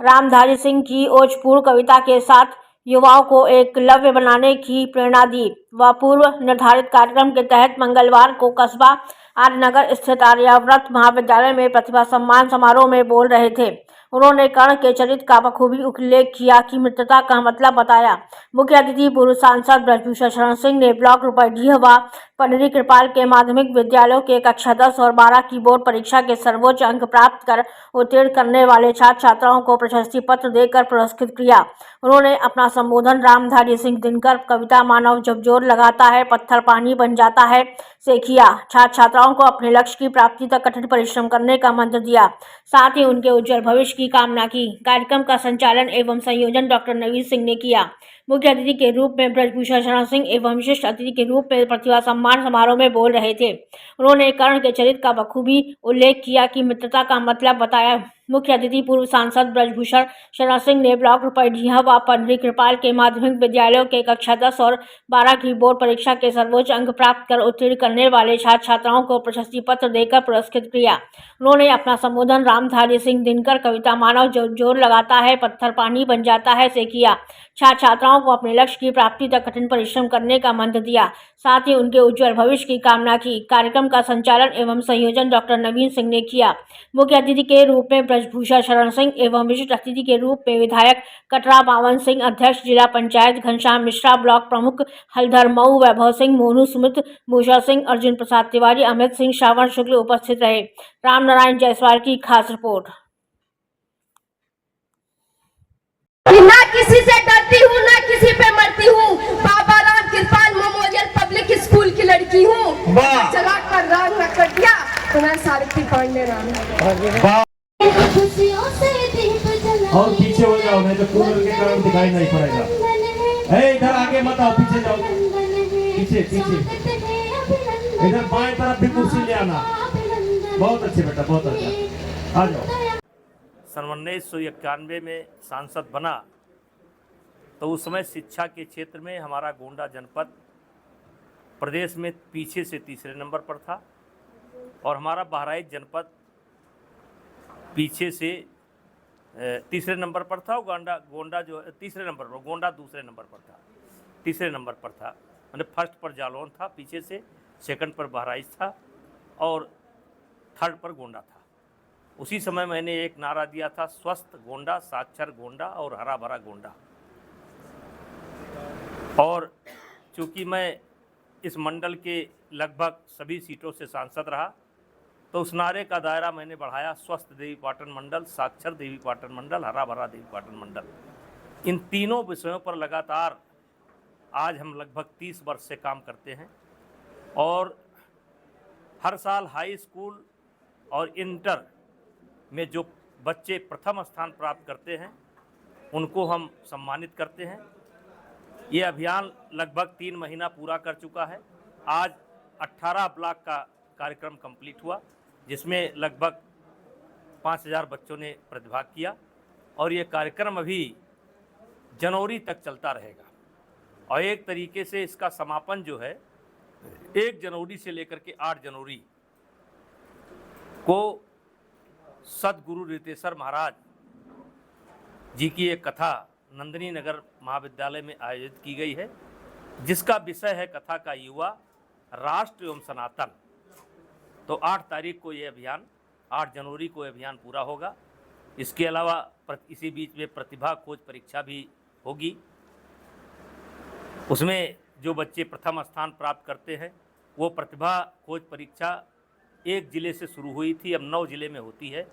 रामधारी सिंह की ओजपूर्ण कविता के साथ युवाओं को एकलव्य बनाने की प्रेरणा दी। वह पूर्व निर्धारित कार्यक्रम के तहत मंगलवार को कस्बा आर्यनगर स्थित आर्यावर्त महाविद्यालय में प्रतिभा सम्मान समारोह में बोल रहे थे। उन्होंने कर्ण के चरित्र का बखूबी उल्लेख किया कि मित्रता का मतलब बताया। मुख्य अतिथि पूर्व सांसद ब्रजभूषण शरण सिंह ने ब्लॉक रुपैडीह व पंडरी कृपाल के माध्यमिक विद्यालयों के कक्षा 10 और 12 की बोर्ड परीक्षा के सर्वोच्च अंक प्राप्त कर उत्तीर्ण करने वाले छात्र छात्राओं को प्रशस्ति पत्र देकर पुरस्कृत किया। उन्होंने अपना संबोधन रामधारी सिंह दिनकर कविता मानव जब जोर लगाता है पत्थर पानी बन जाता है से किया। छात्र छात्राओं को अपने लक्ष्य की प्राप्ति तक कठिन परिश्रम करने का मंत्र दिया, साथ ही उनके उज्जवल भविष्य की कामना की। कार्यक्रम का संचालन एवं संयोजन डॉक्टर नवीन सिंह ने किया। मुख्य अतिथि के रूप में ब्रजभूषण शरण सिंह एवं विशिष्ट अतिथि के रूप में प्रतिभा सम्मान समारोह में बोल रहे थे। उन्होंने कर्ण के चरित्र का बखूबी उल्लेख किया कि मित्रता का मतलब बताया। मुख्य अतिथि पूर्व सांसद ब्रजभूषण शरण सिंह ने ब्लॉक रुपैडीह व पंडरी कृपाल के माध्यमिक विद्यालयों के कक्षा 10 और 12 की बोर्ड परीक्षा के सर्वोच्च अंक प्राप्त कर उत्तीर्ण करने वाले छात्र छात्राओं को प्रशस्ति पत्र देकर पुरस्कृत किया। उन्होंने अपना संबोधन रामधारी सिंह दिनकर कविता मानव जो जोर लगाता है पत्थर पानी बन जाता है से किया। छात्र छात्राओं को अपने लक्ष्य की प्राप्ति तक कठिन परिश्रम करने का मंत्र दिया, साथ ही उनके उज्जवल भविष्य की कामना की। कार्यक्रम का संचालन एवं संयोजन डॉक्टर नवीन सिंह ने किया। मुख्य अतिथि के रूप में ब्रजभूषण शरण सिंह एवं विशिष्ट अतिथि के रूप में विधायक कटरा बावन सिंह, अध्यक्ष जिला पंचायत घनश्याम मिश्रा, ब्लॉक प्रमुख हलधर मऊ, वैभव सिंह, मोनू सुमित, भूषण सिंह, अर्जुन प्रसाद तिवारी, अमित सिंह, श्रावण शुक्ल उपस्थित रहे। रामनारायण जायसवाल की खास रिपोर्ट। ना किसी से डरती हूँ, ना किसी पे मरती हूँ। बाबा Ram Kripal memorial public school की लड़की हूँ। चला कर राग न कर दिया तो मैं सावित्री पांडे राम। और पीछे हो जाओ, नहीं तो कूलर के कारण दिखाई नहीं पड़ेगा। इधर आगे मत आओ, पीछे जाओ, पीछे पीछे। इधर बाएं तरफ भी कुर्सी ले आना। बहुत अच्छे बेटा, बहुत अच्छा, आ जाओ। सन 1991 में सांसद बना तो उस समय शिक्षा के क्षेत्र में हमारा गोंडा जनपद प्रदेश में पीछे से तीसरे नंबर पर था और हमारा बहराइच जनपद पीछे से तीसरे नंबर पर था। गोंडा जो तीसरे नंबर पर, गोंडा दूसरे नंबर पर था, तीसरे नंबर पर था। मैंने फर्स्ट पर जालौन था पीछे से, सेकंड पर बहराइच था और थर्ड पर गोंडा था। उसी समय मैंने एक नारा दिया था, स्वस्थ गोंडा, साक्षर गोंडा और हरा भरा गोंडा। और चूँकि मैं इस मंडल के लगभग सभी सीटों से सांसद रहा तो उस नारे का दायरा मैंने बढ़ाया, स्वस्थ देवीपाटन मंडल, साक्षर देवीपाटन मंडल, हरा भरा देवीपाटन मंडल। इन तीनों विषयों पर लगातार आज हम लगभग 30 वर्ष से काम करते हैं और हर साल हाई स्कूल और इंटर में जो बच्चे प्रथम स्थान प्राप्त करते हैं उनको हम सम्मानित करते हैं। ये अभियान लगभग 3 महीना पूरा कर चुका है। आज 18 ब्लॉक का कार्यक्रम कंप्लीट हुआ जिसमें लगभग 5000 बच्चों ने प्रतिभाग किया और ये कार्यक्रम अभी जनवरी तक चलता रहेगा और एक तरीके से इसका समापन जो है 1 जनवरी से लेकर के 8 जनवरी को सदगुरु रितेश्वर महाराज जी की एक कथा नंदिनी नगर महाविद्यालय में आयोजित की गई है जिसका विषय है कथा का युवा, राष्ट्र एवं सनातन। तो 8 तारीख को ये अभियान, 8 जनवरी को ये अभियान पूरा होगा। इसके अलावा इसी बीच में प्रतिभा खोज परीक्षा भी होगी। उसमें जो बच्चे प्रथम स्थान प्राप्त करते हैं वो प्रतिभा खोज परीक्षा 1 जिले से शुरू हुई थी, अब 9 जिले में होती है।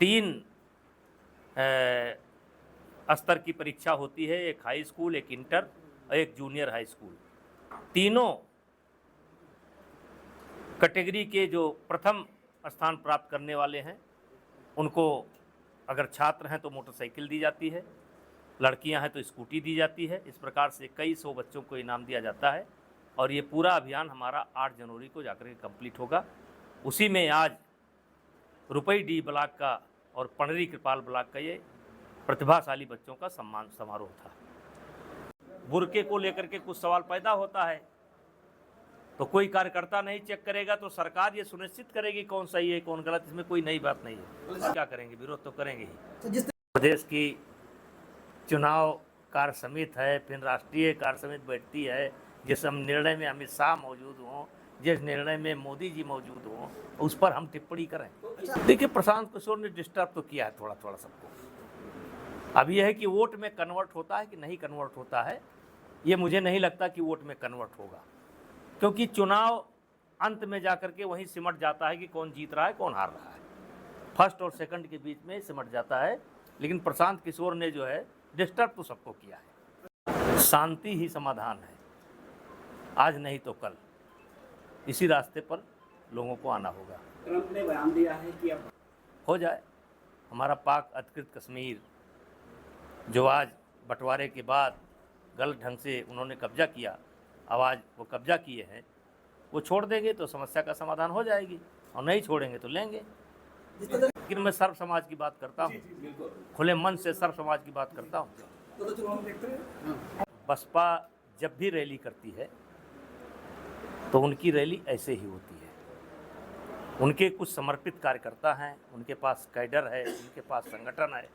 3 स्तर की परीक्षा होती है, एक हाई स्कूल, एक इंटर और एक जूनियर हाई स्कूल। तीनों कैटेगरी के जो प्रथम स्थान प्राप्त करने वाले हैं उनको अगर छात्र हैं तो मोटरसाइकिल दी जाती है, लड़कियां हैं तो स्कूटी दी जाती है। इस प्रकार से कई सौ बच्चों को इनाम दिया जाता है और ये पूरा अभियान हमारा 8 जनवरी को जाकर के कंप्लीट होगा। उसी में आज रुपैडीह ब्लॉक का और पंडरी कृपाल ब्लॉक का ये प्रतिभाशाली बच्चों का सम्मान समारोह था। बुरके को लेकर के कुछ सवाल पैदा होता है तो कोई कार्यकर्ता नहीं चेक करेगा तो सरकार ये सुनिश्चित करेगी कौन सही है कौन गलत। इसमें कोई नई बात नहीं है। क्या करेंगे, विरोध तो करेंगे ही। प्रदेश की चुनाव कार्य समिति है, फिर राष्ट्रीय कार्य समिति बैठती है, जिस हम निर्णय में अमित शाह मौजूद हों, जिस निर्णय में मोदी जी मौजूद हों, उस पर हम टिप्पणी करें। देखिए, प्रशांत किशोर ने डिस्टर्ब तो किया है थोड़ा थोड़ा सबको। अब यह है कि वोट में कन्वर्ट होता है कि नहीं कन्वर्ट होता है, ये मुझे नहीं लगता कि वोट में कन्वर्ट होगा, क्योंकि चुनाव अंत में जाकर के वहीं सिमट जाता है कि कौन जीत रहा है कौन हार रहा है, फर्स्ट और सेकंड के बीच में सिमट जाता है। लेकिन प्रशांत किशोर ने जो है डिस्टर्ब तो सबको किया है। शांति ही समाधान है, आज नहीं तो कल, इसी रास्ते पर लोगों को आना होगा। ट्रंप ने बयान दिया है कि अब हो जाए हमारा पाक अधिकृत कश्मीर, जो आज बंटवारे के बाद गलत ढंग से उन्होंने कब्जा किया, आवाज़ वो कब्जा किए हैं, वो छोड़ देंगे तो समस्या का समाधान हो जाएगी, और नहीं छोड़ेंगे तो लेंगे। लेकिन मैं सर्व समाज की बात करता हूँ, खुले मन से सर्व समाज की बात करता हूँ। बसपा जब भी रैली करती है तो उनकी रैली ऐसे ही होती है। उनके कुछ समर्पित कार्यकर्ता हैं, उनके पास कैडर है, उनके पास संगठन है,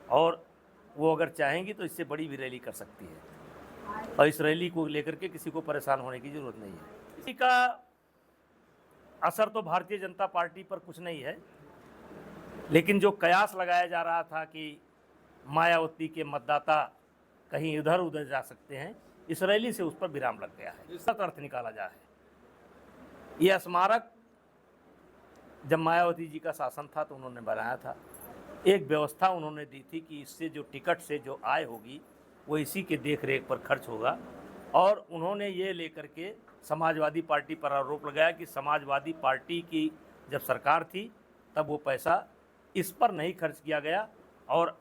और वो अगर चाहेंगी तो इससे बड़ी भी रैली कर सकती है, और इस रैली को लेकर के किसी को परेशान होने की ज़रूरत नहीं है। किसी का असर तो भारतीय जनता पार्टी पर कुछ नहीं है, लेकिन जो कयास लगाया जा रहा था कि मायावती के मतदाता कहीं इधर उधर जा सकते हैं, इस रैली से उस पर विराम लग गया है। इसका अर्थ निकाला जाए, यह स्मारक जब मायावती जी का शासन था तो उन्होंने बनाया था, एक व्यवस्था उन्होंने दी थी कि इससे जो टिकट से जो आय होगी वो इसी के देख रेख पर खर्च होगा, और उन्होंने ये लेकर के समाजवादी पार्टी पर आरोप लगाया कि समाजवादी पार्टी की जब सरकार थी तब वो पैसा इस पर नहीं खर्च किया गया, और